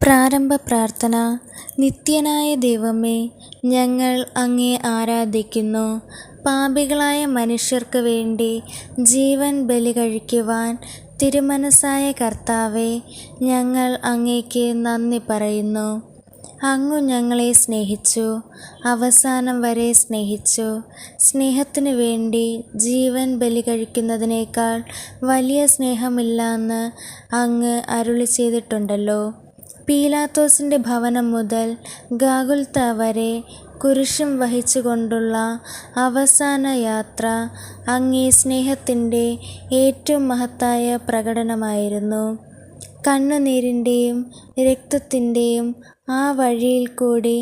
പ്രാരംഭ പ്രാർത്ഥന. നിത്യനായ ദൈവമേ, ഞങ്ങൾ അങ്ങേ ആരാധിക്കുന്നു. പാപികളായ മനുഷ്യർക്ക് വേണ്ടി ജീവൻ ബലി കഴിക്കുവാൻ തിരുമനസ്സായ കർത്താവേ, ഞങ്ങൾ അങ്ങേക്ക് നന്ദി പറയുന്നു. അങ്ങു ഞങ്ങളെ സ്നേഹിച്ചു, അവസാനം വരെ സ്നേഹിച്ചു. സ്നേഹത്തിനു വേണ്ടി ജീവൻ ബലി കഴിക്കുന്നതിനേക്കാൾ വലിയ സ്നേഹമില്ലെന്ന് അങ്ങ് അരുളി ചെയ്തിട്ടുണ്ടല്ലോ. പീലാത്തോസിൻ്റെ ഭവനം മുതൽ ഗാഗുൽത്ത വരെ കുരിശും വഹിച്ചുകൊണ്ടുള്ള അവസാന യാത്ര അങ്ങേ സ്നേഹത്തിൻ്റെ ഏറ്റവും മഹത്തായ പ്രകടനമായിരുന്നു. കണ്ണുനീരിൻ്റെയും രക്തത്തിൻ്റെയും ആ വഴിയിൽ കൂടി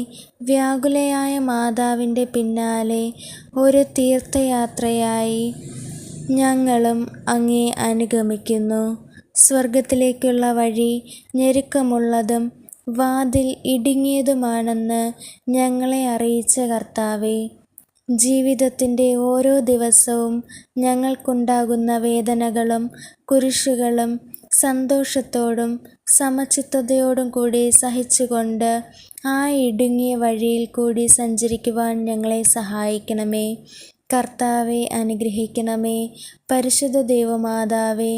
വ്യാകുലയായ മാതാവിൻ്റെ പിന്നാലെ ഒരു തീർത്ഥയാത്രയായി ഞങ്ങളും അങ്ങേ അനുഗമിക്കുന്നു. സ്വർഗത്തിലേക്കുള്ള വഴി ഞെരുക്കമുള്ളതും വാതിൽ ഇടുങ്ങിയതുമാണെന്ന് ഞങ്ങളെ അറിയിച്ച കർത്താവേ, ജീവിതത്തിൻ്റെ ഓരോ ദിവസവും ഞങ്ങൾക്കുണ്ടാകുന്ന വേദനകളും കുരിശുകളും സന്തോഷത്തോടും സമചിത്തതയോടും കൂടി സഹിച്ചുകൊണ്ട് ആ ഇടുങ്ങിയ വഴിയിൽ കൂടി സഞ്ചരിക്കുവാൻ ഞങ്ങളെ സഹായിക്കണമേ. കർത്താവെ അനുഗ്രഹിക്കണമേ. പരിശുദ്ധ ദൈവമാതാവേ,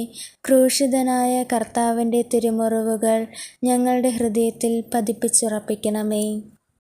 ക്രൂശിതനായ കർത്താവിൻ്റെ തിരുമുറിവുകൾ ഞങ്ങളുടെ ഹൃദയത്തിൽ പതിപ്പിച്ചുറപ്പിക്കണമേ.